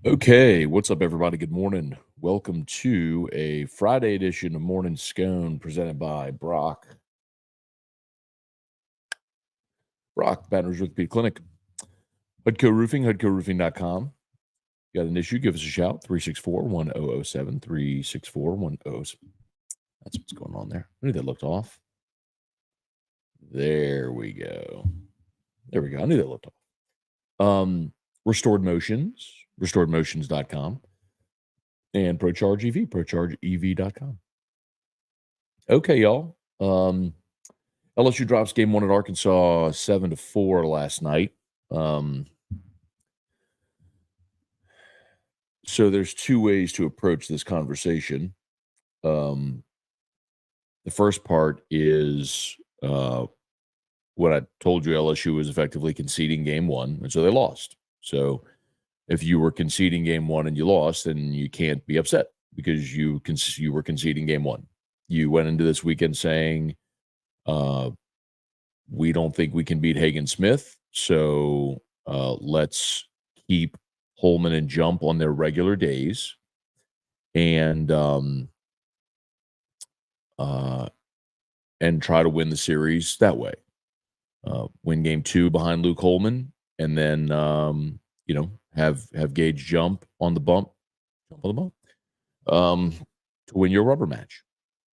Okay, what's up, everybody? Good morning. Welcome to a Friday edition of Morning Scone presented by Brock Banners Orthopedic Clinic. Hudco Roofing, HudcoRoofing.com. Got an issue? Give us a shout. 364-1007, 364-1007. That's what's going on there. I knew that looked off. There we go. There we go. I knew that looked off. Restored Motions, restoredmotions.com, and ProCharge EV, ProChargeEV.com. Okay, y'all. LSU drops game one at Arkansas 7-4 last night. So there's two ways to approach this conversation. The first part is what I told you, LSU was effectively conceding game one, and so they lost. So if you were conceding game one and you lost, then you can't be upset because you were conceding game one. You went into this weekend saying, we don't think we can beat Hagen Smith, so let's keep Holman and Jump on their regular days, and try to win the series that way. Win game two behind Luke Holman, and then have Gage jump on the bump, to win your rubber match,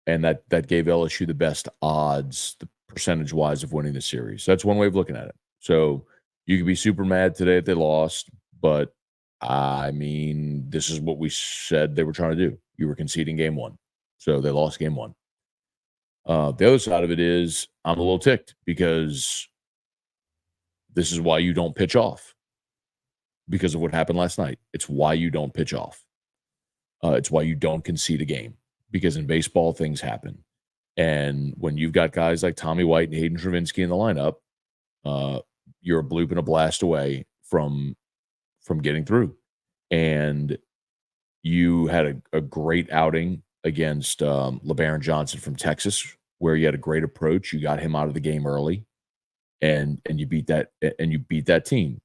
and that gave LSU the best odds, percentage-wise, of winning the series. So that's one way of looking at it. So you could be super mad today if they lost, but I mean, this is what we said they were trying to do. You were conceding game one, so they lost game one. The other side of it is I'm a little ticked because this is why you don't pitch off, because of what happened last night. It's why you don't pitch off. It's why you don't concede a game, because in baseball, things happen. And when you've got guys like Tommy White and Hayden Travinski in the lineup, you're a bloop and a blast away from getting through. And you had a great outing against LeBaron Johnson from Texas, where you had a great approach. You got him out of the game early, and you beat that team.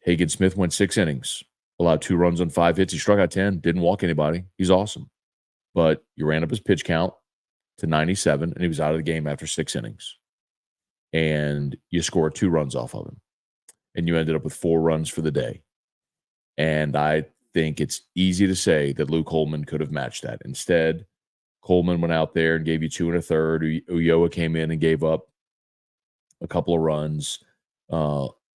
Hagen Smith went 6 innings, allowed 2 runs on 5 hits. He struck out 10, didn't walk anybody. He's awesome. But you ran up his pitch count to 97, and he was out of the game after 6 innings. And you scored 2 runs off of him. And you ended up with 4 runs for the day. And I think it's easy to say that Luke Holman could have matched that. Instead, Coleman went out there and gave you 2 1/3. Ulloa came in and gave up a couple of runs.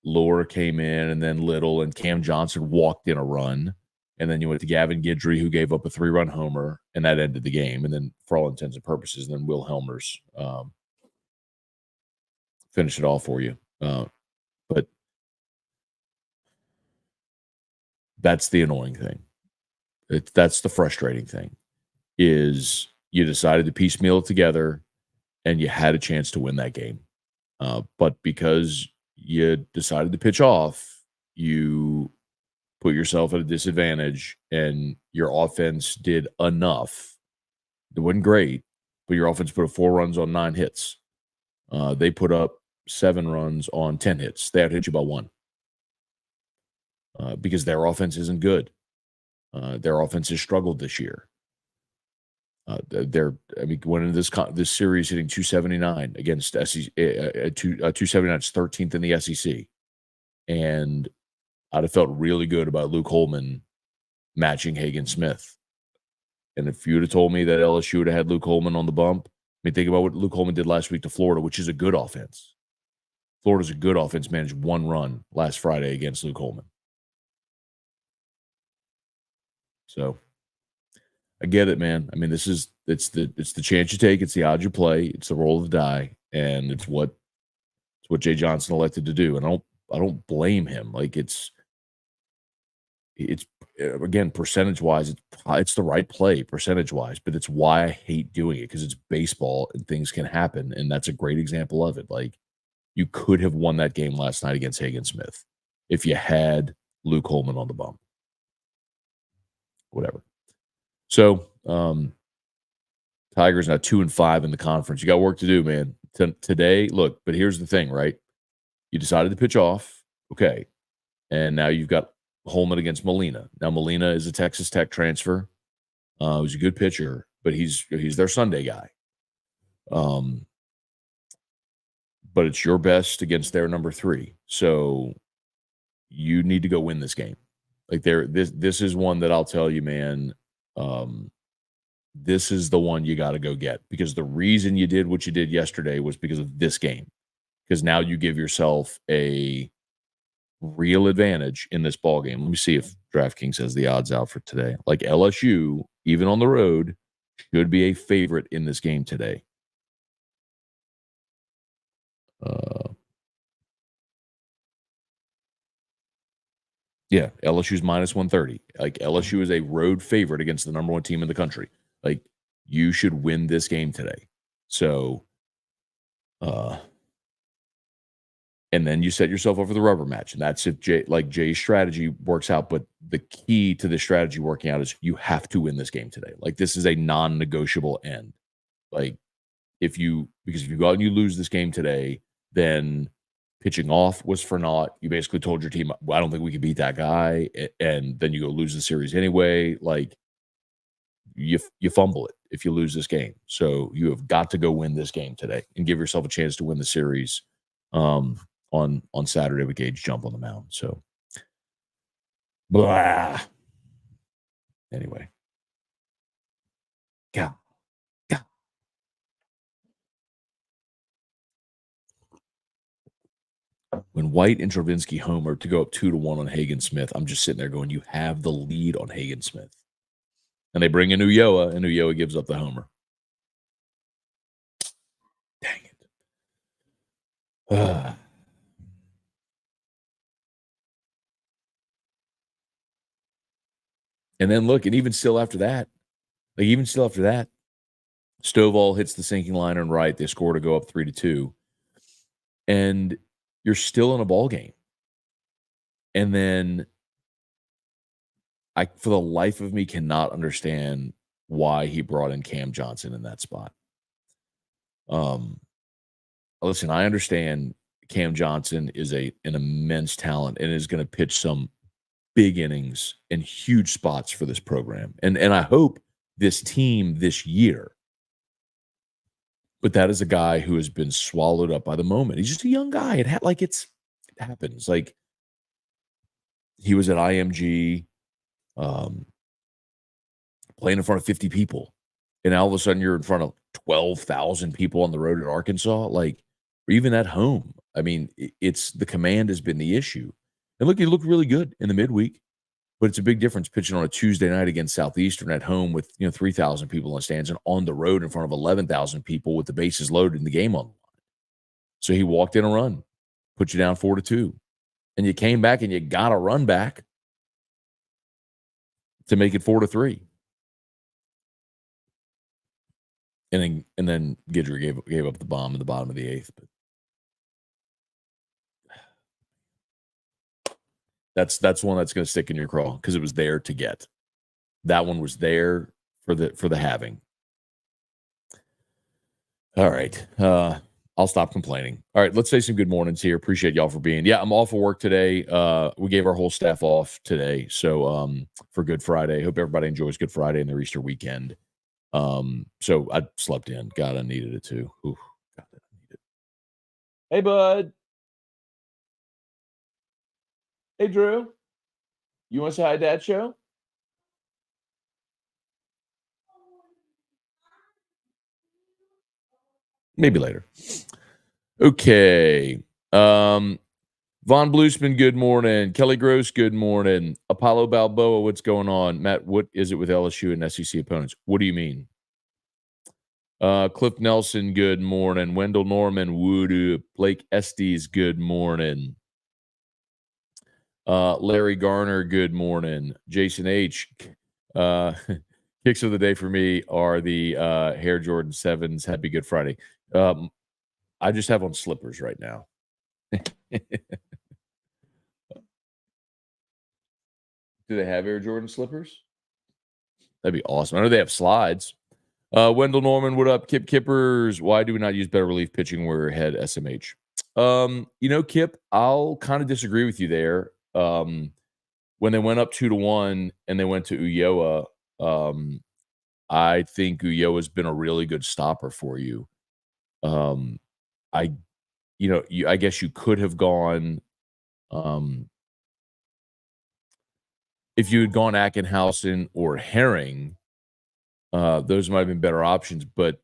Lohr came in, and then Little and Cam Johnson walked in a run. And then you went to Gavin Guidry, who gave up a 3-run homer, and that ended the game. And then, for all intents and purposes, then Will Helmers finished it all for you. But that's the annoying thing. That's the frustrating thing, is you decided to piecemeal it together, and you had a chance to win that game. But because you decided to pitch off, you put yourself at a disadvantage, and your offense did enough. It wasn't great, but your offense put up 4 runs on 9 hits. They put up 7 runs on 10 hits. They outhit you by 1. Because their offense isn't good. Their offense has struggled this year. Went into this series hitting 279 against SEC. 279 is 13th in the SEC, and I'd have felt really good about Luke Holman matching Hagen Smith. And if you would have told me that LSU would have had Luke Holman on the bump, I mean, think about what Luke Holman did last week to Florida, which is a good offense. Florida's a good offense, managed 1 run last Friday against Luke Holman. So I get it, man. I mean, it's the chance you take, it's the odds you play, it's the roll of the die, and it's what Jay Johnson elected to do. And I don't blame him. Like, it's again, percentage-wise, it's the right play percentage-wise, but it's why I hate doing it, because it's baseball and things can happen, and that's a great example of it. Like, you could have won that game last night against Hagen Smith if you had Luke Holman on the bump. Whatever. So, Tigers now 2-5 in the conference. You got work to do, man. Today, look, but here's the thing, right? You decided to pitch off, okay, and now you've got Holman against Molina. Now Molina is a Texas Tech transfer. He's a good pitcher, but he's their Sunday guy. But it's your best against their number 3. So you need to go win this game. Like this is one that I'll tell you, man. This is the one you got to go get, because the reason you did what you did yesterday was because of this game. Because now you give yourself a real advantage in this ball game. Let me see if DraftKings has the odds out for today. Like LSU, even on the road, should be a favorite in this game today. Yeah, LSU's minus 130. Like LSU is a road favorite against the number 1 team in the country. Like you should win this game today. So, and then you set yourself up for the rubber match, and that's if Jay's strategy works out. But the key to the strategy working out is you have to win this game today. Like this is a non-negotiable end. Like because if you go out and you lose this game today, then pitching off was for naught. You basically told your team, well, I don't think we can beat that guy, and then you go lose the series anyway. Like you fumble it if you lose this game. So you have got to go win this game today and give yourself a chance to win the series on Saturday with Gage jump on the mound. So blah. Anyway. Yeah. When White and Travinsky homer to go up 2-1 on Hagen Smith, I'm just sitting there going, you have the lead on Hagen Smith. And they bring in Ulloa, and Ulloa gives up the homer. Dang it. And then look, and even still after that, Stovall hits the sinking liner and right. They score to go up 3-2. And you're still in a ball game. And then I, for the life of me, cannot understand why he brought in Cam Johnson in that spot. Listen, I understand Cam Johnson is an immense talent and is going to pitch some big innings and huge spots for this program. And I hope this team this year. But that is a guy who has been swallowed up by the moment. He's just a young guy. It happens. Like he was at IMG, playing in front of 50 people, and all of a sudden you're in front of 12,000 people on the road at Arkansas, like, or even at home. I mean, it's the command has been the issue. And look, he looked really good in the midweek, but it's a big difference pitching on a Tuesday night against Southeastern at home with 3,000 people in the stands, and on the road in front of 11,000 people with the bases loaded and the game on the line. So he walked in a run, put you down 4-2, and you came back and you got a run back to make it 4-3. And then Guidry gave up the bomb in the bottom of the 8th. But that's one that's going to stick in your craw because it was there to get. That one was there for the having. All right. I'll stop complaining. All right, let's say some good mornings here. Appreciate y'all for being. Yeah, I'm off of work today. We gave our whole staff off today. So for Good Friday. Hope everybody enjoys Good Friday and their Easter weekend. So I slept in. God, I needed it too. Ooh, God, I need it. Hey, bud. Hey, Drew. You want to say hi, Dad show? Maybe later. Okay. Von Bluesman, good morning. Kelly Gross, good morning. Apollo Balboa, what's going on? Matt, what is it with LSU and SEC opponents? What do you mean? Cliff Nelson, good morning. Wendell Norman, Woodoo. Blake Estes, good morning. Larry Garner, good morning. Jason H. Kicks of the day for me are the Hair Jordan 7s. Happy Good Friday. I just have on slippers right now. Do they have Air Jordan slippers? That'd be awesome. I know they have slides. Wendell Norman, what up? Kip Kippers, why do we not use better relief pitching where we're ahead SMH? Kip, I'll kind of disagree with you there. when they went up 2-1 and they went to Ulloa, I think Ulloa's been a really good stopper for you. Um, I I guess you could have gone, um if you had gone Ackenhausen or Herring, those might have been better options, but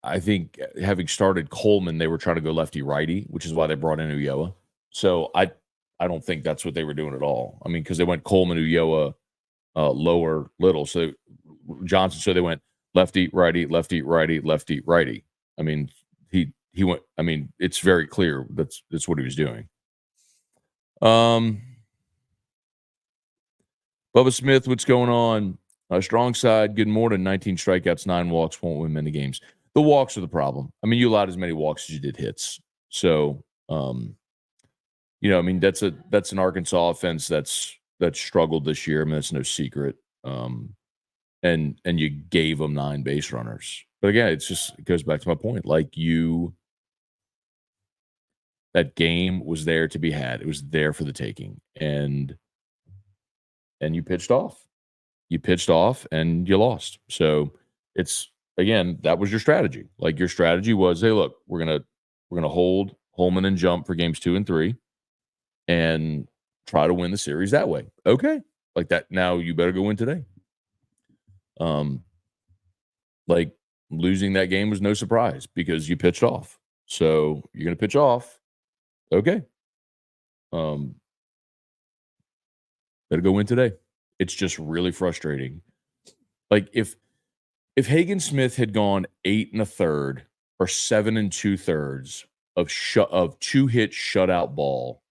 I think having started Coleman, they were trying to go lefty-righty, which is why they brought in Ulloa. So I don't think that's what they were doing at all. I mean, because they went Coleman, Ulloa, lower, little. So Johnson, so they went lefty, righty, lefty, righty, lefty, righty. I mean, he went. I mean, it's very clear that's what he was doing. Um, Bubba Smith, what's going on? Strong side, good morning. 19 strikeouts, 9 walks, won't win many games. The walks are the problem. I mean, you allowed as many walks as you did hits. So, I mean, that's an Arkansas offense that's struggled this year. I mean, that's no secret. And you gave them 9 base runners. But again, it goes back to my point. Like that game was there to be had. It was there for the taking. And you pitched off. You pitched off and you lost. So it's again, that was your strategy. Like your strategy was, hey, look, we're gonna hold Holman and jump for games 2 and 3 and try to win the series that way. Okay. Like that. Now you better go win today. Like losing that game was no surprise because you pitched off. So you're gonna pitch off. Okay. Better go win today. It's just really frustrating. Like if Hagen Smith had gone 8 1/3 or 7 2/3 of 2-hit shutout ball,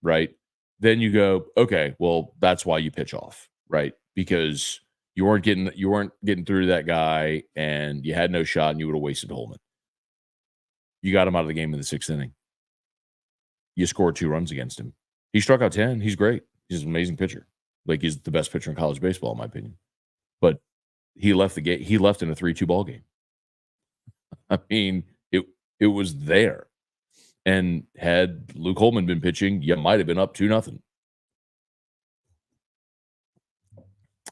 right? Then you go, okay, well, that's why you pitch off, right? Because you weren't getting through to that guy and you had no shot and you would have wasted Holman. You got him out of the game in the 6th inning. You scored 2 runs against him. He struck out 10. He's great. He's an amazing pitcher. Like he's the best pitcher in college baseball, in my opinion. But he left the game. He left in a 3-2 ball game. I mean, it was there. And had Luke Holman been pitching, you might have been up 2-0.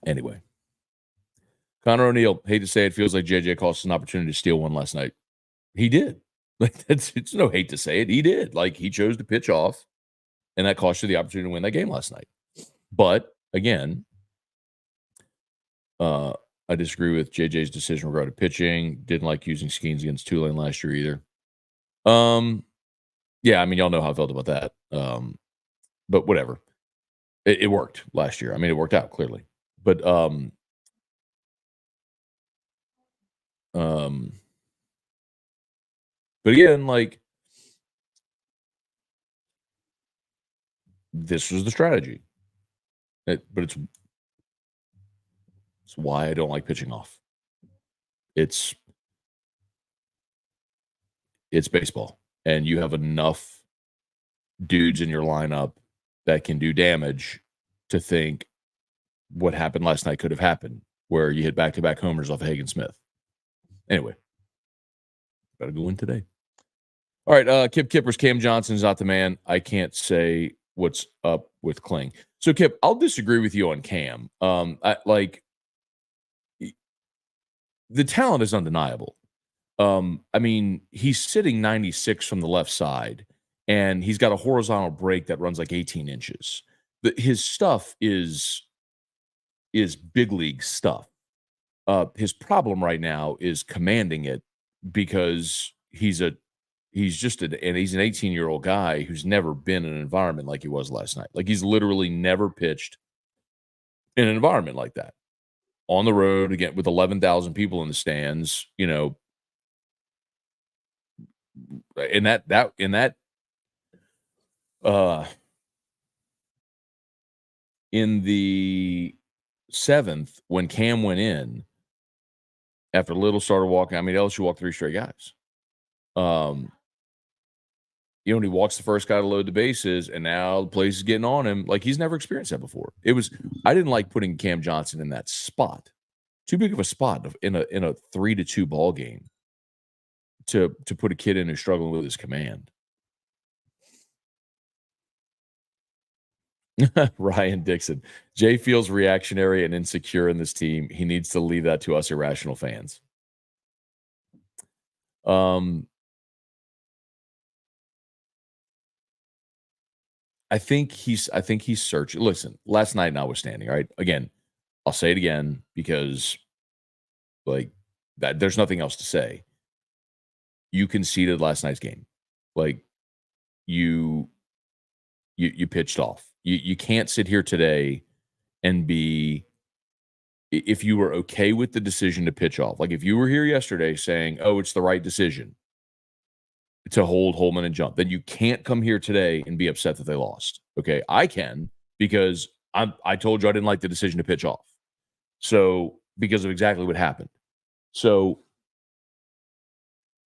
Anyway, Connor O'Neill, hate to say it, feels like JJ cost us an opportunity to steal one last night. He did. Like it's no hate to say it. He did. Like he chose to pitch off, and that cost you the opportunity to win that game last night. But again, I disagree with JJ's decision regarding pitching. Didn't like using Skeens against Tulane last year either. Yeah, I mean, y'all know how I felt about that. But whatever. It worked last year. I mean, it worked out clearly. But again, like this was the strategy. But it's why I don't like pitching off. It's baseball, and you have enough dudes in your lineup that can do damage to think what happened last night could have happened, where you hit back-to-back homers off of Hagen Smith. Anyway, better go win today. All right, Kip Kippers, Cam Johnson's not the man. I can't say what's up with Kling. So, Kip, I'll disagree with you on Cam. The talent is undeniable. I mean, he's sitting 96 from the left side, and he's got a horizontal break that runs like 18 inches. His stuff is big league stuff. His problem right now is commanding it because he's an 18-year-old guy who's never been in an environment like he was last night. Like he's literally never pitched in an environment like that. On the road again with 11,000 people in the stands, in the 7th when Cam went in after Little started walking. I mean, LSU walked 3 straight guys. He walks the first guy to load the bases, and now the place is getting on him. Like he's never experienced that before. I didn't like putting Cam Johnson in that spot. Too big of a spot in a 3-2 ball game to put a kid in who's struggling with his command. Ryan Dixon. Jay feels reactionary and insecure in this team. He needs to leave that to us irrational fans. Um, I think he's searching. Listen, last night notwithstanding, right? Again, I'll say it again because like that there's nothing else to say. You conceded last night's game. Like you you pitched off. You can't sit here today and be if you were okay with the decision to pitch off. Like if you were here yesterday saying, "Oh, it's the right decision to hold Holman and jump," then you can't come here today and be upset that they lost. Okay, I can because I told you I didn't like the decision to pitch off. So because of exactly what happened. So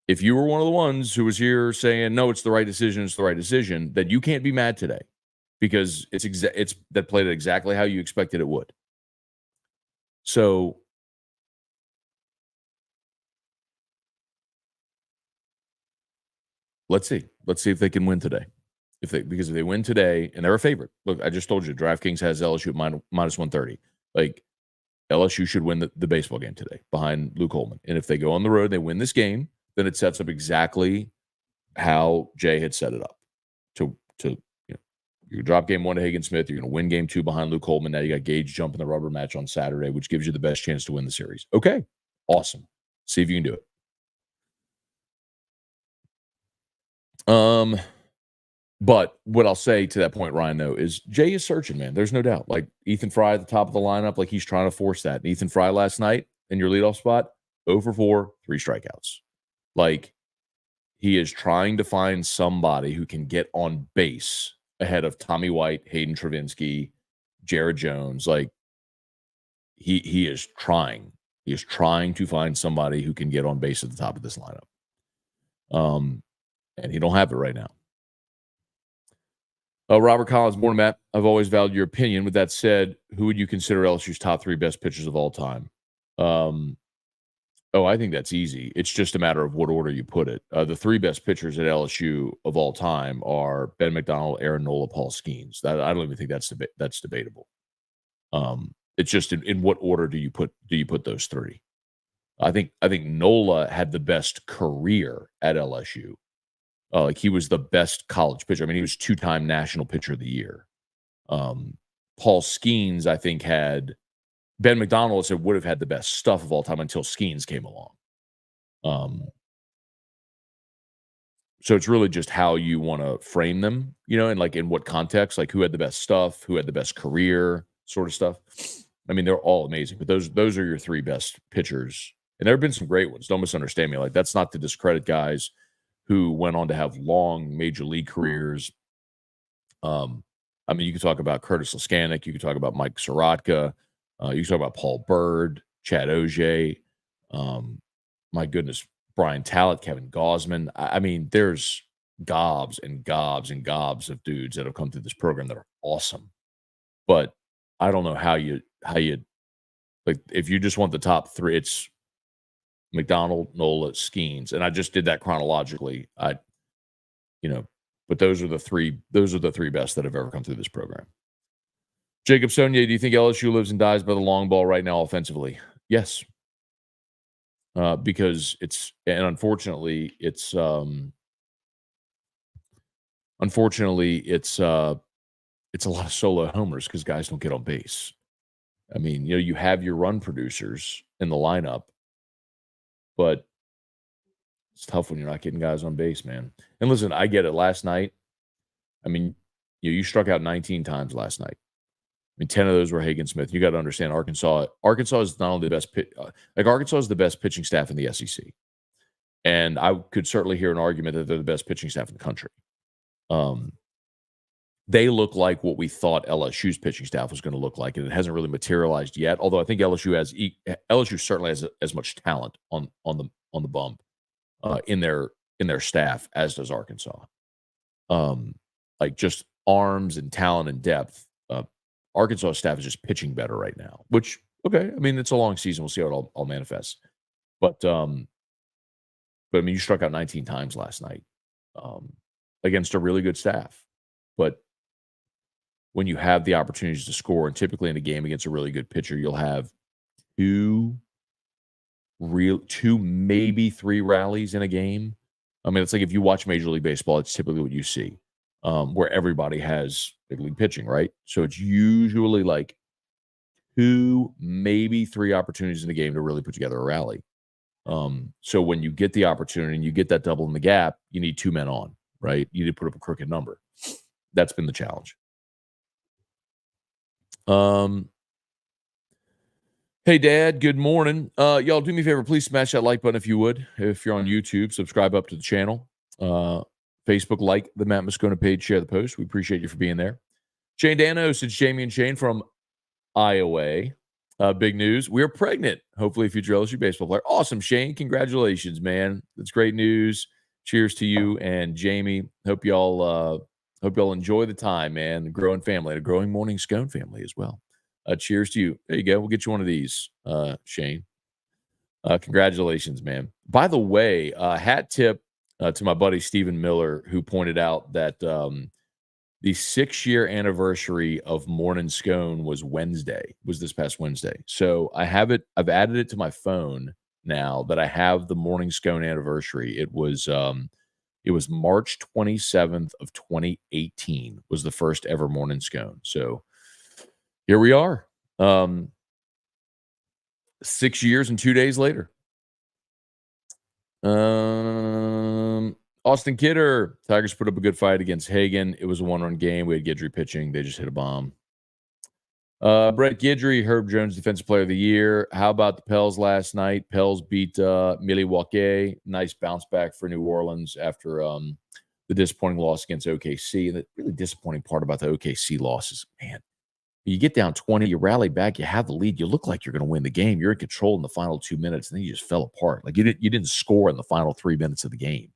if you were one of the ones who was here saying, "No, it's the right decision, it's the right decision," then you can't be mad today because it's that played it exactly how you expected it would. So let's see. Let's see if they can win today. If they win today and they're a favorite. Look, I just told you DraftKings has LSU at minus 130. Like LSU should win the baseball game today behind Luke Holman. And if they go on the road, they win this game, then it sets up exactly how Jay had set it up to you drop game one to Hagen Smith. You're going to win game two behind Luke Holman. Now you got Gage jumping the rubber match on Saturday, which gives you the best chance to win the series. Okay, awesome. See if you can do it. But what I'll say to that point, Ryan, though, is Jay is searching, man. There's no doubt. Like Ethan Fry at the top of the lineup, like he's trying to force that. And Ethan Fry last night in your leadoff spot, 0 for 4, 3 strikeouts. Like he is trying to find somebody who can get on base ahead of Tommy White, Hayden Travinski, Jared Jones. Like he is trying. He is trying to find somebody who can get on base at the top of this lineup. And he don't have it right now. Robert Collins, morning, Matt. I've always valued your opinion. With that said, who would you consider LSU's top 3 best pitchers of all time? I think that's easy. It's just a matter of what order you put it. The 3 best pitchers at LSU of all time are Ben McDonald, Aaron Nola, Paul Skeens. I don't even think that's debatable. It's just in what order do you put those 3? I think Nola had the best career at LSU. Like he was the best college pitcher. I mean, he was 2-time national pitcher of the year. Paul Skeens, I think, had Ben McDonald said would have had the best stuff of all time until Skeens came along. So it's really just how you want to frame them, and like in what context, like who had the best stuff, who had the best career, sort of stuff. I mean, they're all amazing, but those are your 3 best pitchers. And there have been some great ones. Don't misunderstand me. Like that's not to discredit guys who went on to have long major league careers. I mean, you could talk about Curtis Laskanik, you could talk about Mike Sorotka, you could talk about Paul Bird, Chad Auger, my goodness, Brian Tallett, Kevin Gosman. I mean, there's gobs and gobs and gobs of dudes that have come through this program that are awesome. But I don't know how you like if you just want the top 3, it's McDonald, Nola, Skeens, and I just did that chronologically. But those are the 3 best that have ever come through this program. Jacob Sonier, do you think LSU lives and dies by the long ball right now offensively? Yes. Because unfortunately it's a lot of solo homers because guys don't get on base. I mean, you have your run producers in the lineup, but it's tough when you're not getting guys on base, man. And listen, I get it. Last night, I mean, you struck out 19 times last night. I mean, 10 of those were Hagen Smith. You got to understand Arkansas. Arkansas is not only the best Arkansas is the best pitching staff in the SEC. And I could certainly hear an argument that they're the best pitching staff in the country. They look like what we thought LSU's pitching staff was going to look like, and it hasn't really materialized yet. Although I think LSU certainly has as much talent on the bump in their staff as does Arkansas. Like just arms and talent and depth. Arkansas staff is just pitching better right now. Which okay, I mean it's a long season. We'll see how it all manifests. But I mean you struck out 19 times last night against a really good staff. But when you have the opportunities to score. And typically in a game against a really good pitcher, you'll have two, maybe three rallies in a game. I mean, it's like if you watch Major League Baseball, it's typically what you see, where everybody has big league pitching, right? So it's usually like two, maybe three opportunities in the game to really put together a rally. So when you get the opportunity and you get that double in the gap, you need two men on, right? You need to put up a crooked number. That's been the challenge. Hey, Dad, good morning. Y'all do me a favor. Please smash that like button if you would. If you're on YouTube, subscribe up to the channel. Facebook, like the Matt Moscona page, share the post. We appreciate you for being there. Shane Danos, it's Jamie and Shane from Iowa. Big news. We're pregnant. Hopefully, future LSU baseball player. Awesome, Shane. Congratulations, man. That's great news. Cheers to you and Jamie. Hope y'all enjoy the time, man. The growing family, a growing morning Scone family as well. Cheers to you. There you go. We'll get you one of these, Shane. Congratulations, man. By the way, hat tip to my buddy Stephen Miller, who pointed out that the 6-year anniversary of Morning Scone was this past Wednesday. So I've added it to my phone now that I have the Morning Scone anniversary. It was March 27th of 2018 was the first ever Morning Scone. So here we are. 6 years and 2 days later. Austin Kidder. Tigers put up a good fight against Hagen. It was a one-run game. We had Guidry pitching. They just hit a bomb. Brett Guidry, Herb Jones Defensive Player of the Year. How about the Pels last night? Pels beat Milwaukee. Nice bounce back for New Orleans after the disappointing loss against OKC. And the really disappointing part about the OKC loss is, man, you get down 20, you rally back, you have the lead, you look like you're going to win the game. You're in control in the final 2 minutes, and then you just fell apart. Like you didn't score in the final 3 minutes of the game.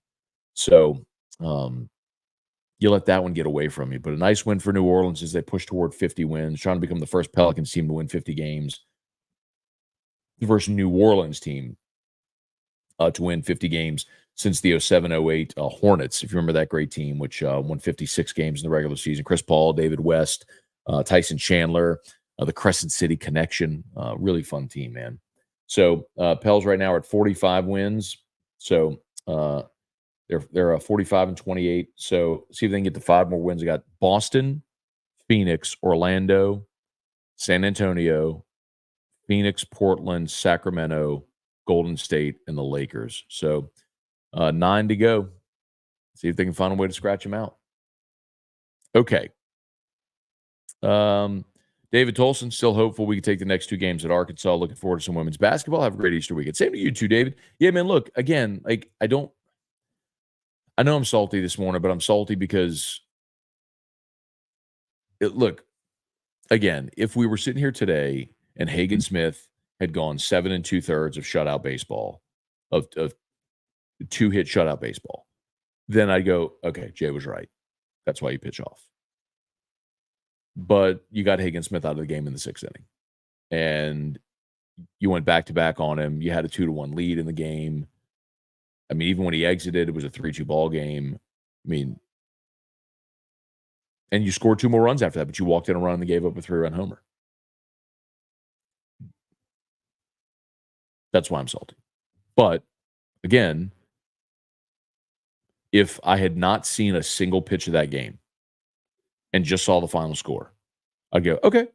So you let that one get away from you. But a nice win for New Orleans as they push toward 50 wins, trying to become the first Pelicans team to win 50 games. The first New Orleans team to win 50 games since the 07-08 Hornets, if you remember that great team, which won 56 games in the regular season. Chris Paul, David West, Tyson Chandler, the Crescent City Connection. Really fun team, man. So Pels right now are at 45 wins. So they're 45 and 28. So see if they can get to 5 more wins. They got Boston, Phoenix, Orlando, San Antonio, Phoenix, Portland, Sacramento, Golden State, and the Lakers. So 9 to go. See if they can find a way to scratch them out. Okay. David Tolson, still hopeful we can take the next 2 games at Arkansas. Looking forward to some women's basketball. Have a great Easter weekend. Same to you too, David. Yeah, man, look, again, like I know I'm salty this morning, but I'm salty because look, again, if we were sitting here today and Hagen Smith had gone 7 2/3 of shutout baseball, of 2-hit shutout baseball, then I'd go, okay, Jay was right. That's why you pitch off. But you got Hagen Smith out of the game in the 6th inning. And you went back-to-back on him. You had a 2-1 lead in the game. I mean, even when he exited, it was a 3-2 ball game. I mean, and you scored 2 more runs after that, but you walked in a run and gave up a 3-run homer. That's why I'm salty. But, again, if I had not seen a single pitch of that game and just saw the final score, I'd go, okay,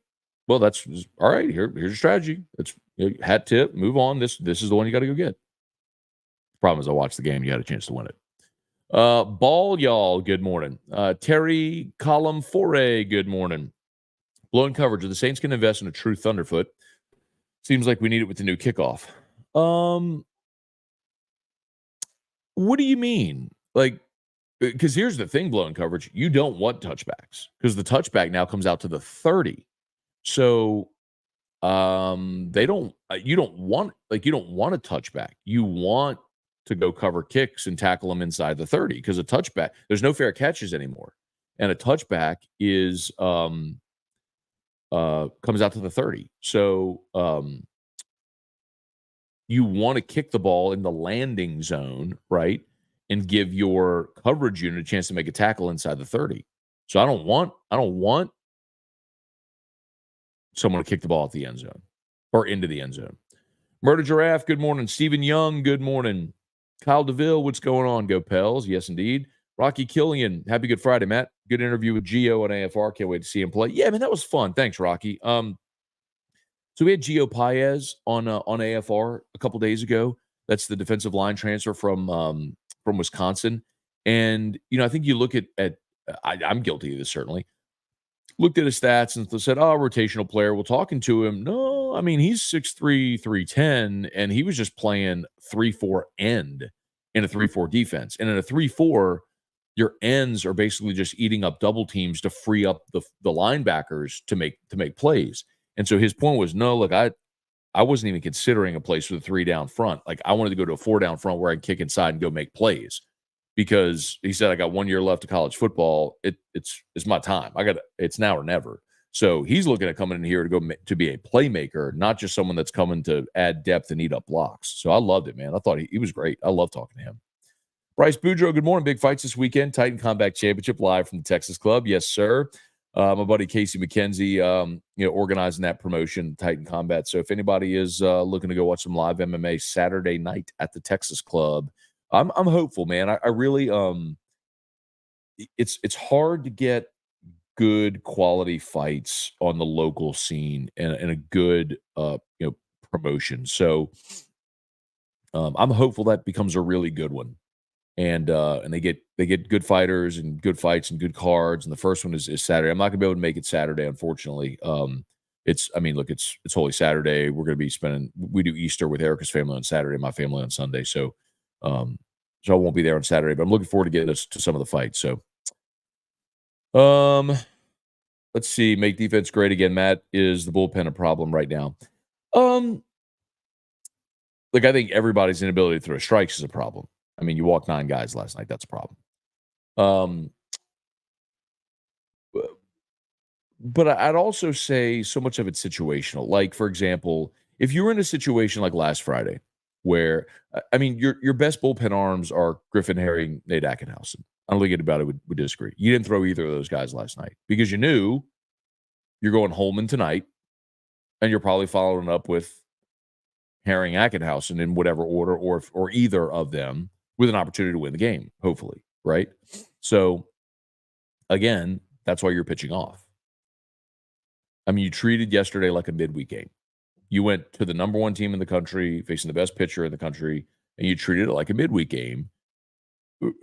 well, that's all right. Here's your strategy. It's hat tip, move on. This is the one you got to go get. The problem is I watched the game. You had a chance to win it. Ball, y'all, good morning. Terry Column Foray, good morning. Blown coverage. Of the Saints can invest in a true Thunderfoot. Seems like we need it with the new kickoff. What do you mean? Like, because here's the thing, blown coverage. You don't want touchbacks because the touchback now comes out to the 30. So you don't want a touchback. You want to go cover kicks and tackle them inside the 30 because a touchback, there's no fair catches anymore. And a touchback is comes out to the 30. So you want to kick the ball in the landing zone, right? And give your coverage unit a chance to make a tackle inside the 30. So I don't want someone to kick the ball at the end zone or into the end zone. Murder Giraffe, good morning. Stephen Young, good morning. Kyle DeVille, what's going on? Go Pels. Yes, indeed. Rocky Killian, happy Good Friday, Matt. Good interview with Gio on AFR. Can't wait to see him play. Yeah, man, that was fun. Thanks, Rocky. So we had Gio Paez on AFR a couple days ago. That's the defensive line transfer from Wisconsin. And I think you look at I'm guilty of this certainly. Looked at his stats and said, "Oh, rotational player." Well, talking to him, no, I mean he's 6'3", 310, and he was just playing 3-4 end in a 3-4 defense. And in a 3-4, your ends are basically just eating up double teams to free up the linebackers to make plays. And so his point was, no, look, I wasn't even considering a place with a 3 down front. Like I wanted to go to a 4 down front where I can kick inside and go make plays. Because he said, I got 1 year left of college football. It's my time. It's now or never. So he's looking at coming in here to be a playmaker, not just someone that's coming to add depth and eat up blocks. So I loved it, man. I thought he was great. I love talking to him. Bryce Boudreaux, good morning. Big fights this weekend. Titan Combat Championship live from the Texas Club. Yes, sir. My buddy Casey McKenzie, organizing that promotion, Titan Combat. So if anybody is looking to go watch some live MMA Saturday night at the Texas Club, I'm hopeful, man. I really it's hard to get good quality fights on the local scene and a good promotion. So I'm hopeful that becomes a really good one. And they get good fighters and good fights and good cards. And the first one is Saturday. I'm not gonna be able to make it Saturday, unfortunately. It's Holy Saturday. We're gonna be we do Easter with Erica's family on Saturday, my family on Sunday. So I won't be there on Saturday, but I'm looking forward to getting us to some of the fights. So let's see. Make defense great again, Matt. Is the bullpen a problem right now? Look, I think everybody's inability to throw strikes is a problem. I mean, you walked 9 guys last night. That's a problem. But I'd also say so much of it's situational. Like, for example, if you were in a situation like last Friday, where your best bullpen arms are Griffin Herring, Nate Ackenhausen. I don't think anybody would disagree. You didn't throw either of those guys last night because you knew you're going Holman tonight, and you're probably following up with Herring, Ackenhausen in whatever order, or either of them with an opportunity to win the game, hopefully, right? So, again, that's why you're pitching off. I mean, you treated yesterday like a midweek game. You went to the number 1 team in the country, facing the best pitcher in the country, and you treated it like a midweek game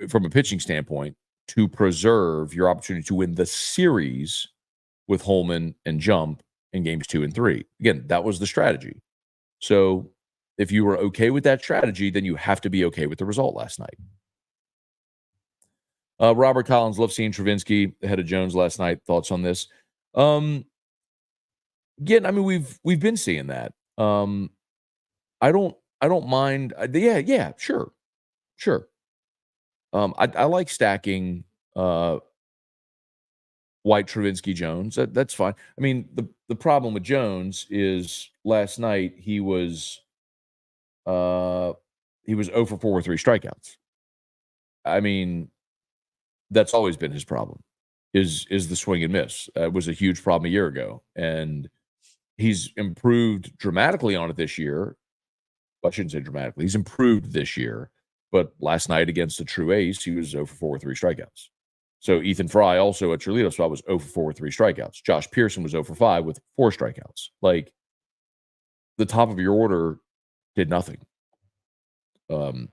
from a pitching standpoint to preserve your opportunity to win the series with Holman and Jump in games 2 and 3. Again, that was the strategy. So if you were okay with that strategy, then you have to be okay with the result last night. Robert Collins, love seeing Travinsky ahead of Jones last night. Thoughts on this? Again, I mean, we've been seeing that. I don't mind. Yeah, sure. I like stacking White, Travinsky, Jones. That's fine. I mean, the problem with Jones is last night he was 0 for 4 with 3 strikeouts. I mean, that's always been his problem. Is the swing and miss. It was a huge problem a year ago, and he's improved dramatically on it this year. Well, I shouldn't say dramatically. He's improved this year, but last night against the true ace, he was 0 for 4 with 3 strikeouts. So Ethan Fry also at your leadoff spot was 0 for 4 with 3 strikeouts. Josh Pearson was 0 for 5 with 4 strikeouts. Like, the top of your order did nothing. Anyway,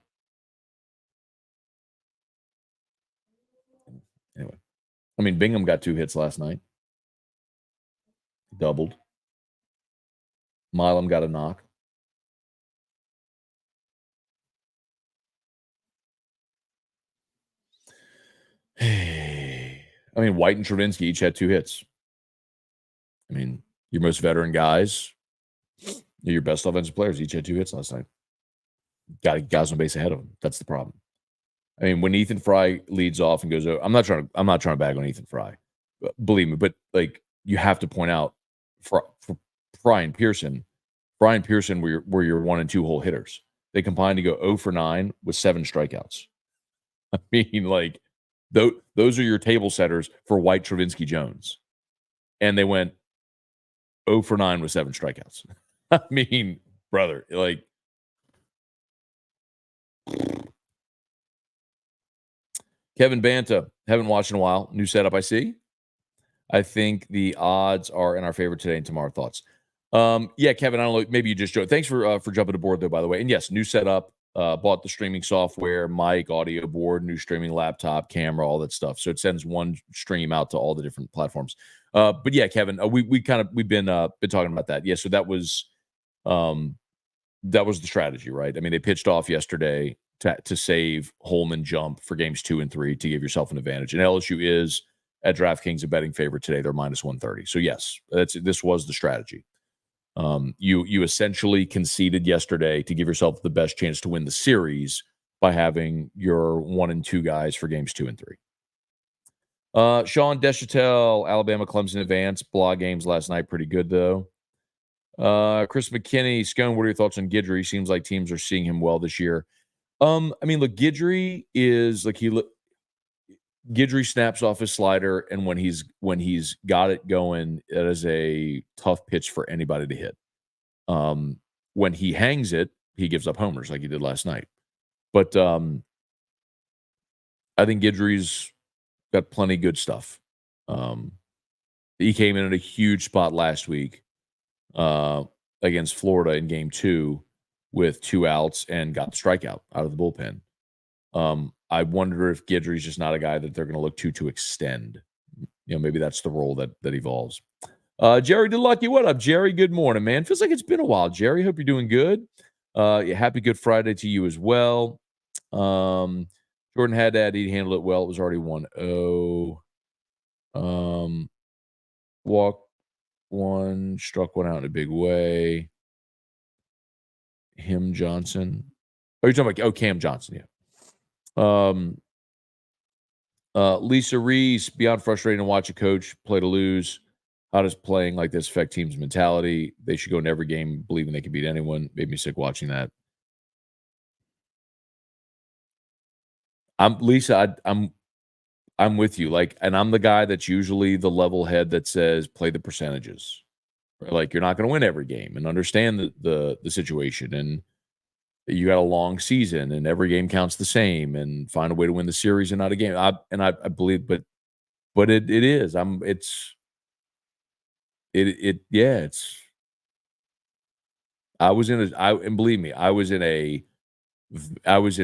I mean, Bingham got 2 hits last night. Doubled. Milam got a knock. I mean, White and Travinsky each had 2 hits. I mean, your most veteran guys, your best offensive players each had 2 hits last night. Got guys on base ahead of them. That's the problem. I mean, when Ethan Fry leads off and goes, I'm not trying to bag on Ethan Fry, believe me, but like you have to point out for Fry and Pearson were your 1 and 2 hole hitters. They combined to go 0 for 9 with 7 strikeouts. I mean, like those are your table setters for White, Travinsky, Jones, and they went 0 for 9 with 7 strikeouts. I mean, brother, like Kevin Banta, haven't watched in a while. New setup, I see. I think the odds are in our favor today and tomorrow. Thoughts? Yeah, Kevin, I don't know. Maybe you just joined. Thanks for jumping aboard, though, by the way. And yes, new setup. Bought the streaming software, mic, audio board, new streaming laptop, camera, all that stuff. So it sends one stream out to all the different platforms. But yeah, Kevin, we've been talking about that. Yeah, so that was the strategy, right? I mean, they pitched off yesterday to save Holman jump for games 2 and 3 to give yourself an advantage. And LSU is at DraftKings a betting favorite today. They're minus 130. So yes, this was the strategy. You essentially conceded yesterday to give yourself the best chance to win the series by having your 1 and 2 guys for games 2 and 3. Sean Deschatel, Alabama Clemson advance. Blog games last night, pretty good though. Chris McKinney, Scone, what are your thoughts on Guidry? Seems like teams are seeing him well this year. I mean, look, Guidry is like Guidry snaps off his slider, and when he's got it going, it is a tough pitch for anybody to hit. When he hangs it, he gives up homers like he did last night. But I think Guidry's got plenty of good stuff. He came in at a huge spot last week against Florida in game 2 with 2 outs and got the strikeout out of the bullpen. I wonder if Guidry's just not a guy that they're going to look to extend. You know, maybe that's the role that evolves. Jerry DeLucky, what up, Jerry? Good morning, man. Feels like it's been a while, Jerry. Hope you're doing good. Yeah, happy Good Friday to you as well. Jordan Haddad, he handled it well. It was already 1-0. Walked one, struck one out in a big way. Him Johnson. Oh, you're talking about Cam Johnson, yeah. Lisa Reese, beyond frustrating to watch a coach play to lose. How does playing like this affect teams' mentality? They should go in every game believing they can beat anyone. Made me sick watching that. I'm with you. Like, and I'm the guy that's usually the level head that says play the percentages. Right? Like, you're not going to win every game, and understand the situation, and you got a long season, and every game counts the same, and find a way to win the series and not a game. I believe, but it is. And believe me, I was in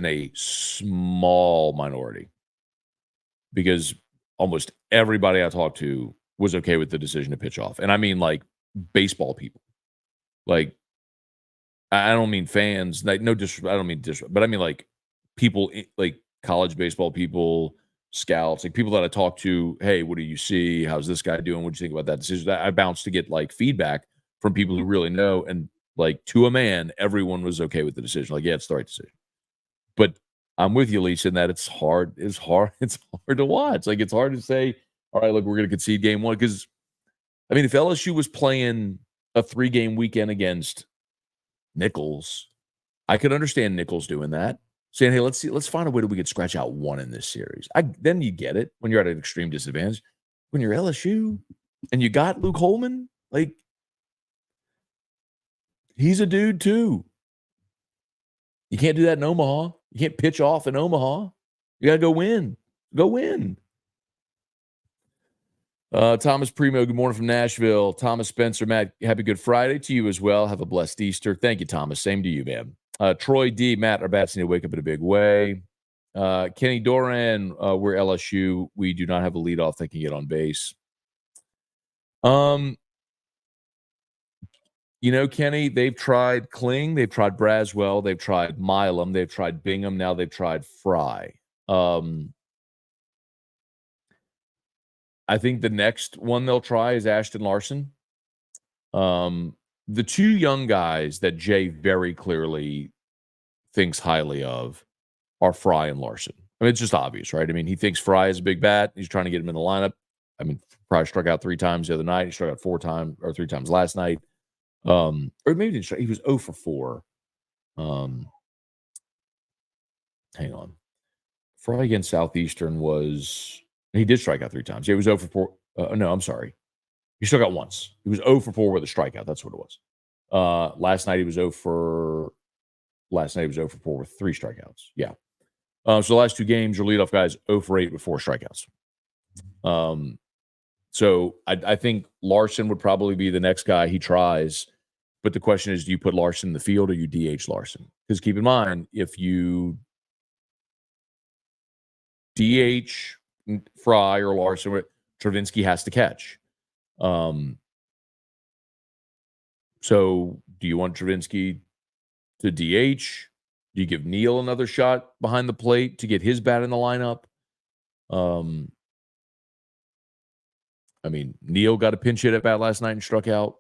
a small minority because almost everybody I talked to was okay with the decision to pitch off. And I mean, like, baseball people. Like, I don't mean fans, like, no disrespect. I don't mean disrespect, but I mean, like, people, like college baseball people, scouts, like people that I talk to. Hey, what do you see? How's this guy doing? What do you think about that decision? I bounced to get like feedback from people who really know, and like, to a man, everyone was okay with the decision. Like, yeah, it's the right decision. But I'm with you, Lisa, in that it's hard. It's hard to watch. Like, it's hard to say, all right, look, we're going to concede game 1. Because, I mean, if LSU was playing a 3-game weekend against Nichols, I could understand Nichols doing that, saying, hey, let's find a way that we could scratch out 1 in this series. Then you get it when you're at an extreme disadvantage. When you're LSU and you got Luke Holman, like, he's a dude too. You can't do that in Omaha. You can't pitch off in Omaha. You got to go win. Go win. Thomas Primo, good morning from Nashville. Thomas Spencer, Matt, happy Good Friday to you as well. Have a blessed Easter. Thank you, Thomas. Same to you, man. Troy D, Matt, our bats need to wake up in a big way. Kenny Doran, we're LSU. We do not have a leadoff that can get on base. You know, Kenny, they've tried Kling, they've tried Braswell, they've tried Milam, they've tried Bingham, now they've tried Fry. I think the next one they'll try is Ashton Larson. The 2 young guys that Jay very clearly thinks highly of are Fry and Larson. I mean, it's just obvious, right? I mean, he thinks Fry is a big bat. He's trying to get him in the lineup. I mean, Fry struck out 3 times the other night. He struck out 4 times or 3 times last night. Or maybe he was 0 for 4. Hang on. Fry against Southeastern he did strike out 3 times. Yeah, he was 0 for 4. No, I'm sorry. He struck out once. He was 0 for 4 with a strikeout. That's what it was. Last night he was 0 for 4 with 3 strikeouts. Yeah. So the last 2 games, your leadoff guy's 0 for 8 with 4 strikeouts. So I think Larson would probably be the next guy he tries. But the question is, do you put Larson in the field or you DH Larson? Because keep in mind, if you DH Fry or Larson, Travinski has to catch. So do you want Travinski to DH? Do you give Neal another shot behind the plate to get his bat in the lineup? I mean, Neal got a pinch hit at bat last night and struck out.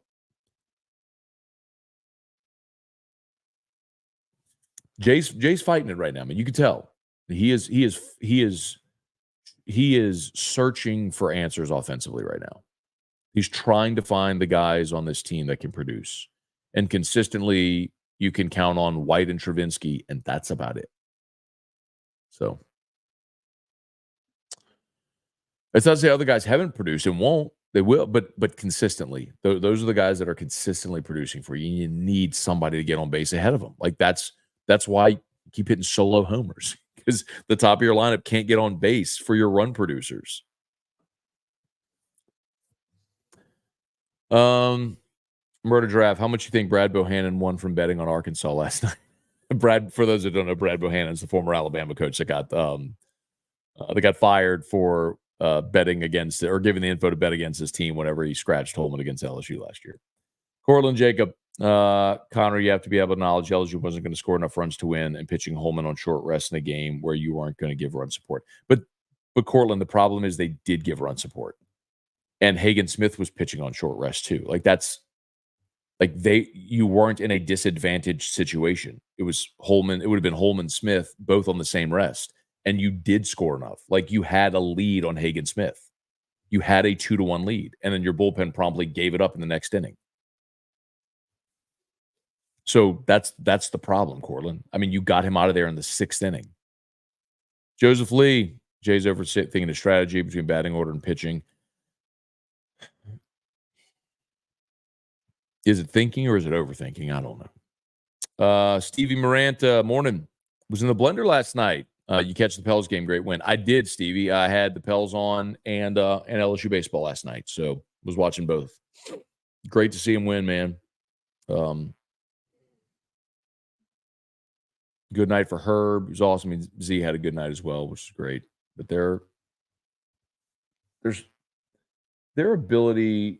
Jay's fighting it right now. I mean, you can tell he is searching for answers offensively right now. He's trying to find the guys on this team that can produce, and consistently you can count on White and Travinski, and that's about it. So it's not to say other guys haven't produced and won't. They will, but consistently. Those are the guys that are consistently producing for you. You need somebody to get on base ahead of them. Like that's why you keep hitting solo homers, because the top of your lineup can't get on base for your run producers. Murder Giraffe, how much you think Brad Bohannon won from betting on Arkansas last night? Brad, for those that don't know, Brad Bohannon is the former Alabama coach that got fired for betting against, or giving the info to bet against his team whenever he scratched Holman against LSU last year. Cortland Jacob, Connor, you have to be able to acknowledge LSU wasn't going to score enough runs to win, and pitching Holman on short rest in a game where you weren't going to give run support. But Cortland, the problem is they did give run support, and Hagen Smith was pitching on short rest too. You weren't in a disadvantaged situation. It was Holman. It would have been Holman Smith both on the same rest, and you did score enough. Like, you had a lead on Hagen Smith. You had a 2-1 lead, and then your bullpen promptly gave it up in the next inning. So that's the problem, Cortland. I mean, you got him out of there in the 6th inning. Joseph Lee, Jay's overthinking the strategy between batting order and pitching. Is it thinking or is it overthinking? I don't know. Stevie Moranta, morning. Was in the blender last night. You catch the Pels game, great win. I did, Stevie. I had the Pels on and LSU baseball last night, so was watching both. Great to see him win, man. Good night for Herb. It was awesome. I mean, Z had a good night as well, which is great. But their ability,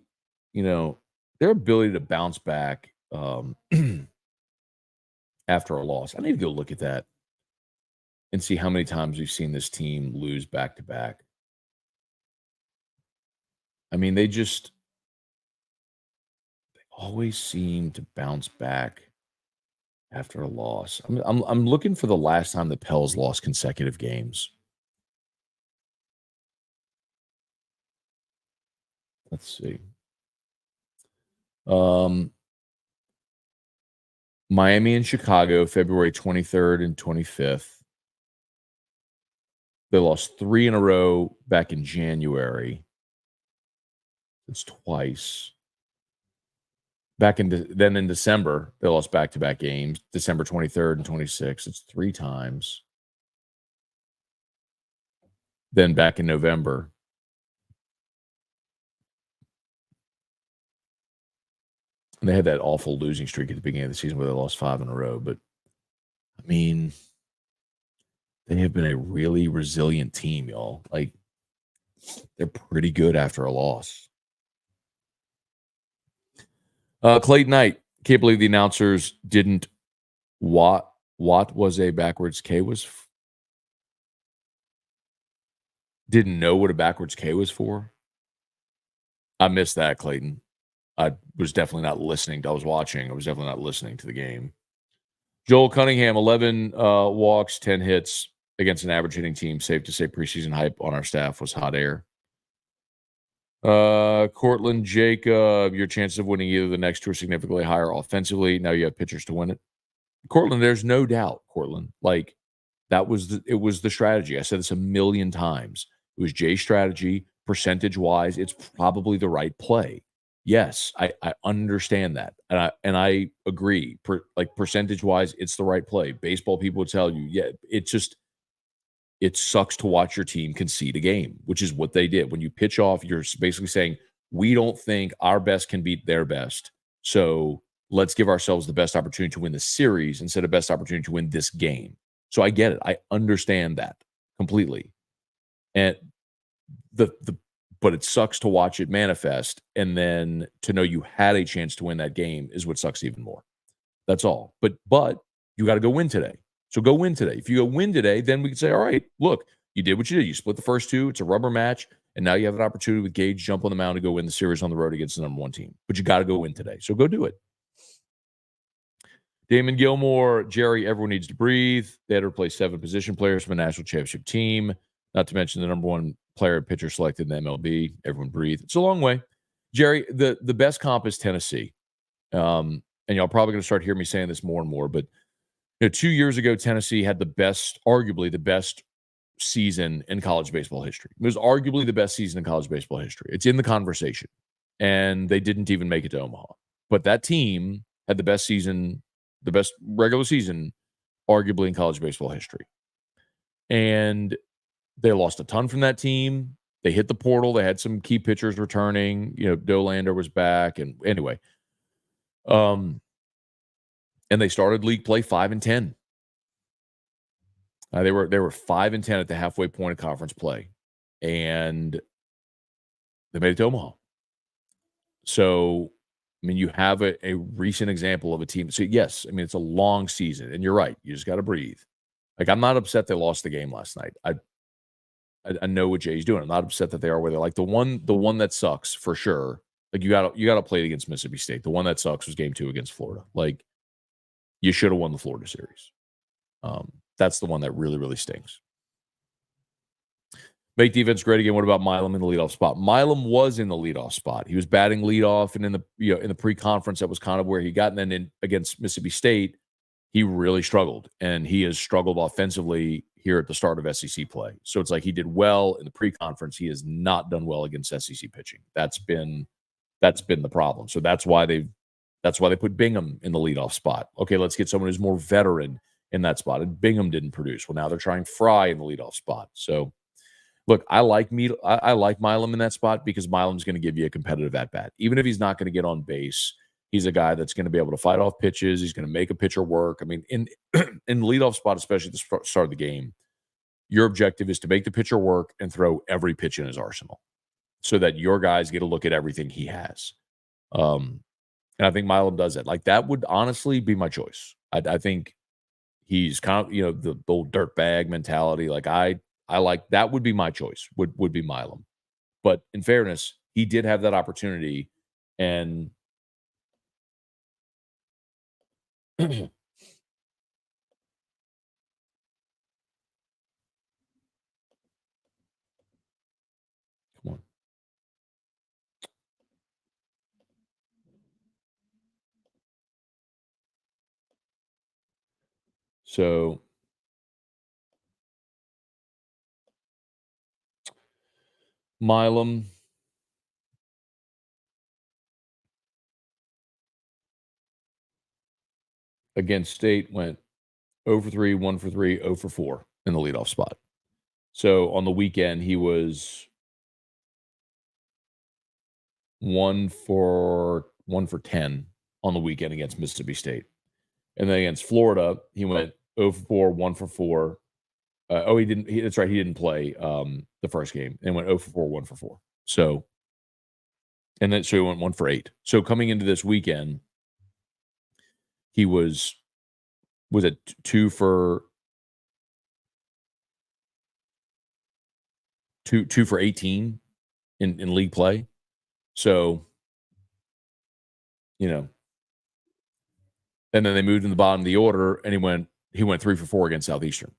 their ability to bounce back after a loss. I need to go look at that and see how many times we've seen this team lose back-to-back. I mean, they always seem to bounce back after a loss. I'm looking for the last time the Pels lost consecutive games. Let's see. Miami and Chicago, February 23rd and 25th. They lost 3 in a row back in January. It's twice. Then in December, they lost back-to-back games, December 23rd and 26th. It's 3 times. Then back in November. And they had that awful losing streak at the beginning of the season where they lost 5 in a row. But, I mean, they have been a really resilient team, y'all. Like, they're pretty good after a loss. Clayton Knight, can't believe the announcers didn't. What was a backwards K was? Didn't know what a backwards K was for? I missed that, Clayton. I was definitely not listening. I was watching. I was definitely not listening to the game. Joel Cunningham, 11 walks, 10 hits against an average hitting team. Safe to say preseason hype on our staff was hot air. Cortland Jacob, your chances of winning either the next 2 are significantly higher offensively. Now you have pitchers to win it. Cortland, there's no doubt, Cortland. Like, it was the strategy. I said this a million times. It was Jay's strategy. Percentage-wise, it's probably the right play. Yes, I understand that, and I agree. Like percentage wise, it's the right play. Baseball people would tell you, yeah, it sucks to watch your team concede a game, which is what they did. When you pitch off, you're basically saying we don't think our best can beat their best, so let's give ourselves the best opportunity to win the series instead of best opportunity to win this game. So I get it. I understand that completely, and the but it sucks to watch it manifest, and then to know you had a chance to win that game is what sucks even more. That's all. But you got to go win today. So go win today. If you go win today, then we can say, all right, look, you did what you did. You split the first two. It's a rubber match, and now you have an opportunity with Gage jump on the mound to go win the series on the road against the number one team. But you got to go win today. So go do it. Damon Gilmore, Jerry, everyone needs to breathe. They had to replace 7 position players from a national championship team, not to mention the number one player and pitcher selected in the MLB. Everyone breathe. It's a long way. Jerry, the best comp is Tennessee. And y'all probably going to start hearing me saying this more and more, but 2 years ago, Tennessee had arguably the best season in college baseball history. It was arguably the best season in college baseball history. It's in the conversation, and they didn't even make it to Omaha. But that team had the best season, the best regular season, arguably in college baseball history. And they lost a ton from that team. They hit the portal. They had some key pitchers returning. Dolander was back, and anyway, and they started league play 5-10. They were 5-10 at the halfway point of conference play, and they made it to Omaha. So, I mean, you have a recent example of a team. So, yes, I mean, it's a long season, and you're right. You just got to breathe. Like, I'm not upset they lost the game last night. I know what Jay's doing. I'm not upset that they are where they're like the one that sucks for sure. Like you got to play it against Mississippi State. The one that sucks was game 2 against Florida. Like you should have won the Florida series. That's the one that really, really stings. Make defense great again. What about Milam in the leadoff spot? Milam was in the leadoff spot. He was batting leadoff, and in the pre-conference, that was kind of where he got. And then against Mississippi State, he really struggled, and he has struggled offensively here at the start of SEC play. So it's like he did well in the pre-conference. He has not done well against SEC pitching. That's been the problem. So that's why they put Bingham in the leadoff spot. Okay, let's get someone who's more veteran in that spot. And Bingham didn't produce. Well, now they're trying Fry in the leadoff spot. So look, I like Milam in that spot because Milam's going to give you a competitive at bat. Even if he's not going to get on base, he's a guy that's going to be able to fight off pitches. He's going to make a pitcher work. I mean, in the leadoff spot, especially at the start of the game, your objective is to make the pitcher work and throw every pitch in his arsenal so that your guys get a look at everything he has. And I think Milam does that. Like that would honestly be my choice. I think he's kind of, the old dirtbag mentality. Like I like that would be my choice, would be Milam. But in fairness, he did have that opportunity. And come on. So Milam against State went 0 for 3, 1 for 3, 0 for 4 in the leadoff spot. So on the weekend, he was 1 for 10 on the weekend against Mississippi State. And then against Florida, he went 0 for 4, 1 for 4. He didn't. That's right. He didn't play the first game and went 0 for 4, 1 for 4. So he went 1 for 8. So coming into this weekend, he was it 2 for 18 in league play. So, and then they moved in the bottom of the order, and he went 3 for 4 against Southeastern.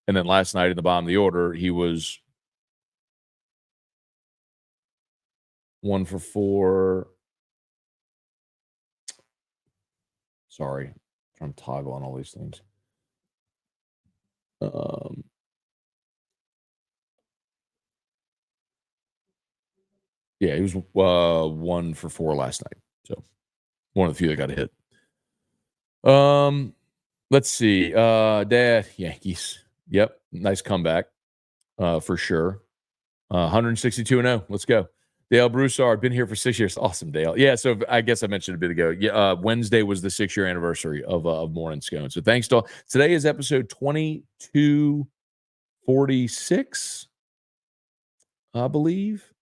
And then last night in the bottom of the order, he was 1 for 4. Sorry, I'm trying to toggle on all these things. Yeah, he was 1 for 4 last night. So one of the few that got a hit. Let's see. Dad, Yankees. Yep, nice comeback. For sure. 162-0. Let's go. Dale Broussard, been here for 6 years. Awesome, Dale. Yeah, so I guess I mentioned a bit ago. Yeah, Wednesday was the 6-year anniversary of Morning Scone. So thanks to all. Today is episode 2246, I believe.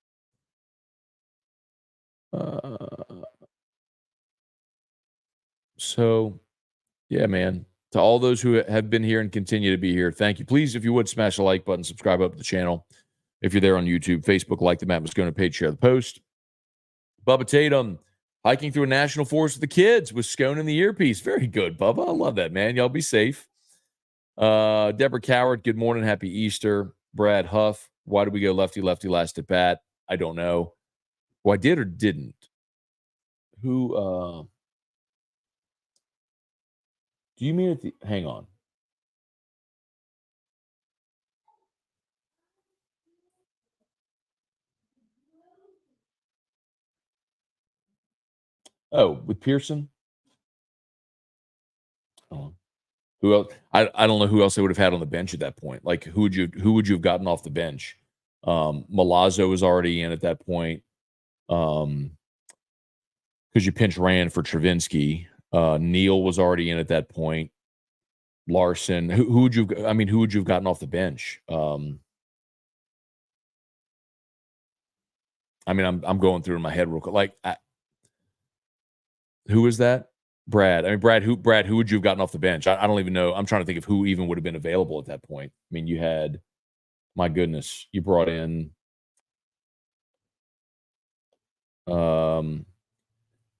So yeah, man. To all those who have been here and continue to be here, thank you. Please, if you would, smash the like button, subscribe up to the channel. If you're there on YouTube, Facebook, like the Matt Moscona page, share the post. Bubba Tatum hiking through a national forest with the kids with Scone in the earpiece. Very good, Bubba. I love that, man. Y'all be safe. Deborah Coward, good morning. Happy Easter. Brad Huff, why did we go lefty last at bat? I don't know. Well, I did or didn't. Who do you mean at the hang on? Oh, with Pearson? Oh. Who else? I don't know who else they would have had on the bench at that point. Like who would you have gotten off the bench? Milazzo was already in at that point. Because you pinch ran for Travinsky. Neal was already in at that point. Larson. Who would you? I mean, who would you have gotten off the bench? I mean, I'm going through in my head real quick. Like, who was that? Brad. I mean, Brad, who would you have gotten off the bench? I don't even know. I'm trying to think of who even would have been available at that point. I mean, you had, my goodness, you brought in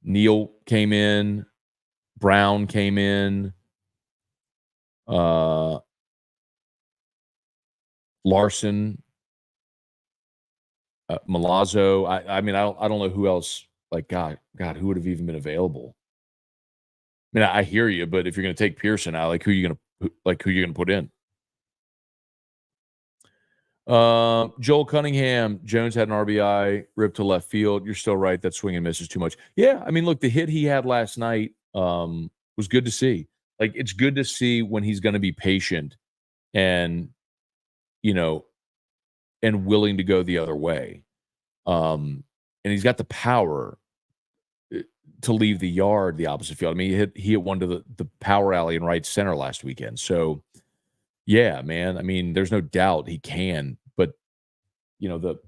Neal came in, Brown came in, Larson, Milazzo. I mean, I don't know who else. Like, God, who would have even been available? I mean, I hear you, but if you're going to take Pearson out, like, who you gonna put in? Joel Cunningham, Jones had an RBI, ripped to left field. You're still right. That swing and miss is too much. Yeah, I mean, look, the hit he had last night was good to see. Like, it's good to see when he's going to be patient and, you know, and willing to go the other way. And he's got the power to leave the yard the opposite field. I mean, he hit one to the power alley in right center last weekend. So, yeah, man. I mean, there's no doubt he can, but the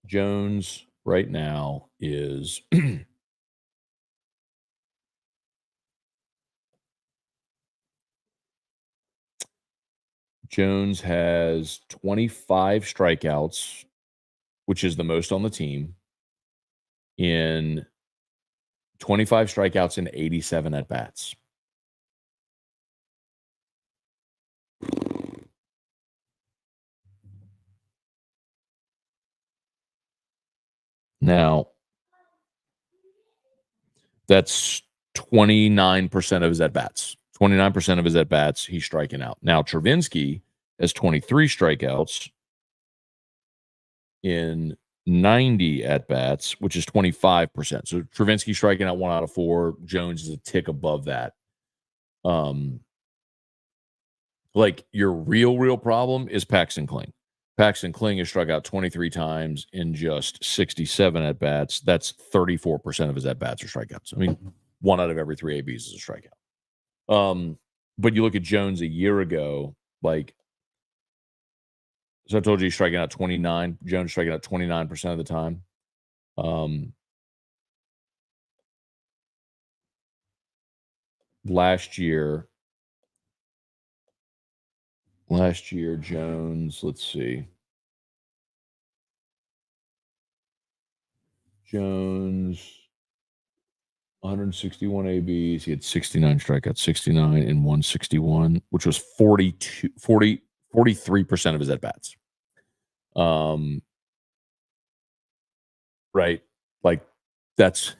Jones right now is Jones has 25 strikeouts, which is the most on the team, in 25 strikeouts and 87 at bats. Now, that's 29% of his at bats. 29% of his at bats, he's striking out. Now, Travinsky has 23 strikeouts in 90 at bats, which is 25%. So Travinsky striking out 1 out of 4. Jones is a tick above that. Like, your real problem is Paxton Kling. Paxton Kling has struck out 23 times in just 67 at bats. That's 34% of his at bats are strikeouts. I mean, 1 out of every 3 ABs is a strikeout. But you look at Jones a year ago, like, so I told you he's striking out 29. Jones striking out 29% of the time. Last year, Jones, let's see. Jones, 161 ABs. He had 69 strikeouts, 69 and 161, which was 43% of his at bats. Right. Like, that's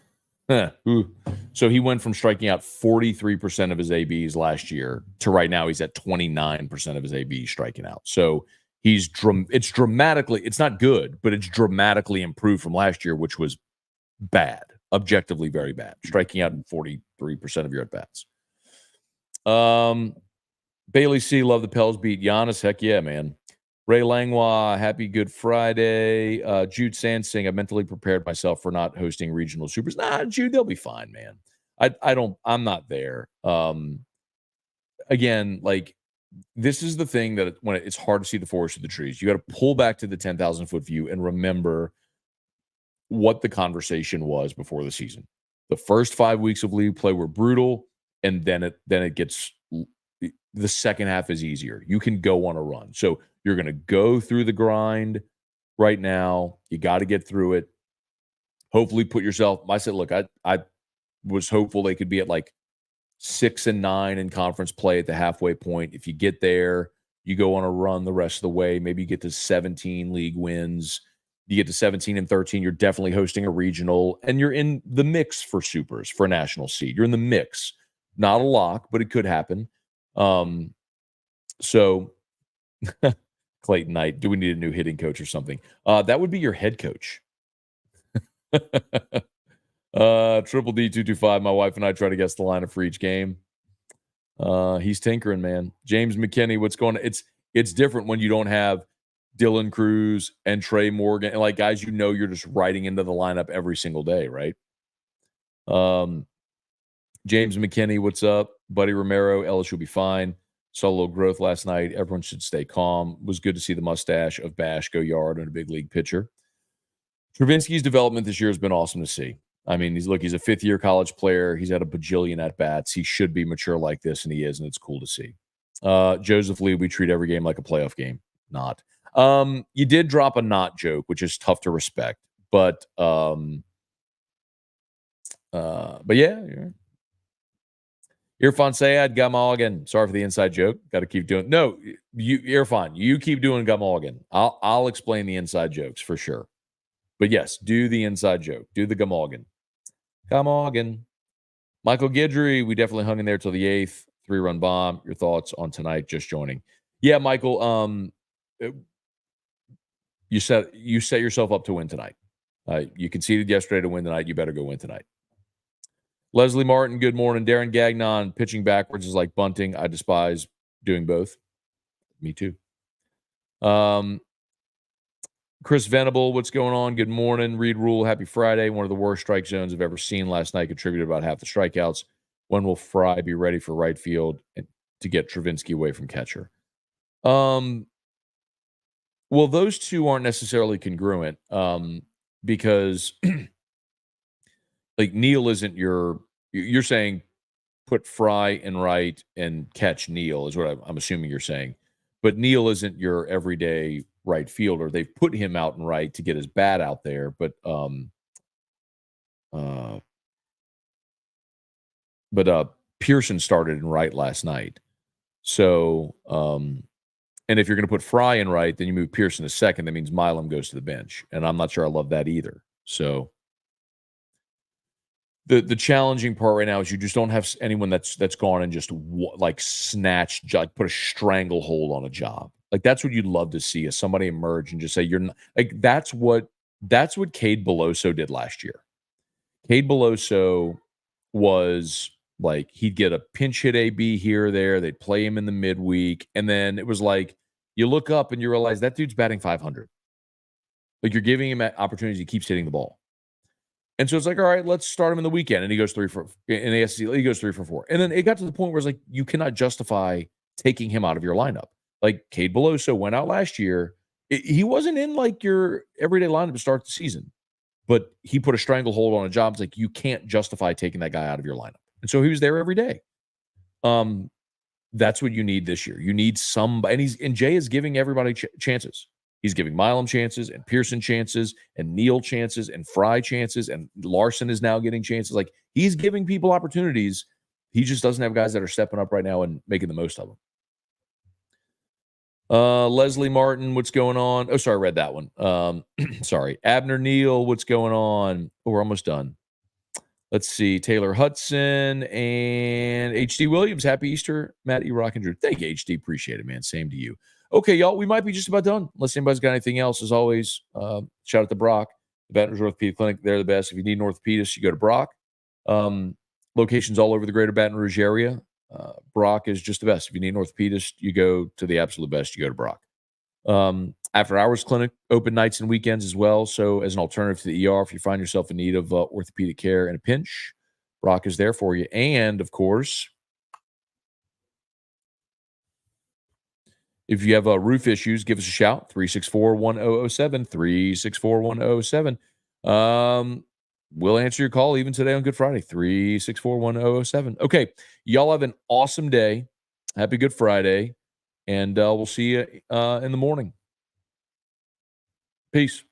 Ooh. So he went from striking out 43% of his ABs last year to right now he's at 29% of his ABs striking out. So it's dramatically, it's not good, but it's dramatically improved from last year, which was bad, objectively very bad, striking out in 43% of your at-bats. Bailey C, love the Pels beat Giannis. Heck yeah, man. Ray Langlois, happy Good Friday. Jude Sansing, I mentally prepared myself for not hosting regional supers. Nah, Jude, they'll be fine, man. I'm not there. Again, like, this is the thing that when it's hard to see the forest for the trees. You got to pull back to the 10,000 foot view and remember what the conversation was before the season. The first 5 weeks of league play were brutal, and then it gets, the second half is easier. You can go on a run. So you're going to go through the grind right now. You got to get through it. Hopefully put yourself, I said, look, I was hopeful they could be at like 6-9 in conference play at the halfway point. If you get there, you go on a run the rest of the way. Maybe you get to 17 league wins. You get to 17 and 13. You're definitely hosting a regional, and you're in the mix for supers, for a national seed. You're in the mix. Not a lock, but it could happen. So Clayton Knight, do we need a new hitting coach or something? That would be your head coach. Triple D 225. My wife and I try to guess the lineup for each game. He's tinkering, man. James McKinney, what's going on? It's different when you don't have Dylan Cruz and Trey Morgan, and like guys, you're just riding into the lineup every single day, right? James McKinney, what's up? Buddy Romero, LSU will be fine. Saw a little growth last night. Everyone should stay calm. It was good to see the mustache of Bash go yard on a big league pitcher. Travinsky's development this year has been awesome to see. I mean, he's a fifth-year college player. He's had a bajillion at-bats. He should be mature like this, and he is, and it's cool to see. Joseph Lee, we treat every game like a playoff game. Not. You did drop a not joke, which is tough to respect. But yeah. Irfan Sayed, Gummalligan. Sorry for the inside joke. Got to keep doing. No, Irfan, you keep doing Gummalligan. I'll explain the inside jokes for sure. But yes, do the inside joke. Do the Gummalligan. Gummalligan. Michael Guidry, we definitely hung in there till the 8th. 3-run bomb. Your thoughts on tonight? Just joining. Yeah, Michael. You set yourself up to win tonight. You conceded yesterday to win tonight. You better go win tonight. Leslie Martin, good morning. Darren Gagnon, pitching backwards is like bunting. I despise doing both. Me too. Chris Venable, what's going on? Good morning. Reed Rule, happy Friday. One of the worst strike zones I've ever seen last night. Contributed about half the strikeouts. When will Fry be ready for right field and to get Travinsky away from catcher? Well, those two aren't necessarily congruent because like Neil isn't you're saying put Fry in right and catch Neil is what I'm assuming you're saying. But Neil isn't your everyday right fielder. They've put him out in right to get his bat out there, but Pearson started in right last night. So and if you're going to put Fry in right, then you move Pearson to second. That means Milam goes to the bench, and I'm not sure I love that either. So the challenging part right now is you just don't have anyone that's gone and just like snatched, like put a stranglehold on a job. Like that's what you'd love to see, is somebody emerge and just say you're not, like that's what Cade Beloso did last year. Cade Beloso was like he'd get a pinch hit AB here or there. They'd play him in the midweek, and then it was like you look up and you realize that dude's batting 500. Like you're giving him opportunities, he keeps hitting the ball. And so it's like, all right, let's start him in the weekend. And he goes 3 for in the SEC, he goes 3 for 4. And then it got to the point where it's like, you cannot justify taking him out of your lineup. Like Cade Beloso went out last year. He wasn't in like your everyday lineup to start the season, but he put a stranglehold on a job. It's like, you can't justify taking that guy out of your lineup. And so he was there every day. That's what you need this year. You need somebody, and Jay is giving everybody chances. He's giving Milam chances and Pearson chances and Neal chances and Fry chances, and Larson is now getting chances. Like he's giving people opportunities. He just doesn't have guys that are stepping up right now and making the most of them. Leslie Martin, what's going on? Oh, sorry, I read that one. Sorry. Abner Neal, what's going on? Oh, we're almost done. Let's see, Taylor Hudson and HD Williams. Happy Easter, Matt E. Rock and Drew. Thank you, HD. Appreciate it, man. Same to you. Okay, y'all, we might be just about done. Unless anybody's got anything else, as always, shout out to Brock, the Baton Rouge Orthopedic Clinic. They're the best. If you need an orthopedist, you go to Brock. Locations all over the greater Baton Rouge area. Brock is just the best. If you need an orthopedist, you go to the absolute best. You go to Brock. After hours clinic, open nights and weekends as well. So as an alternative to the ER, if you find yourself in need of orthopedic care in a pinch, Brock is there for you. And of course, if you have roof issues, give us a shout, 364-1007, 364-1007. We'll answer your call even today on Good Friday, 364-1007. Okay, y'all have an awesome day. Happy Good Friday. And we'll see you in the morning. Peace.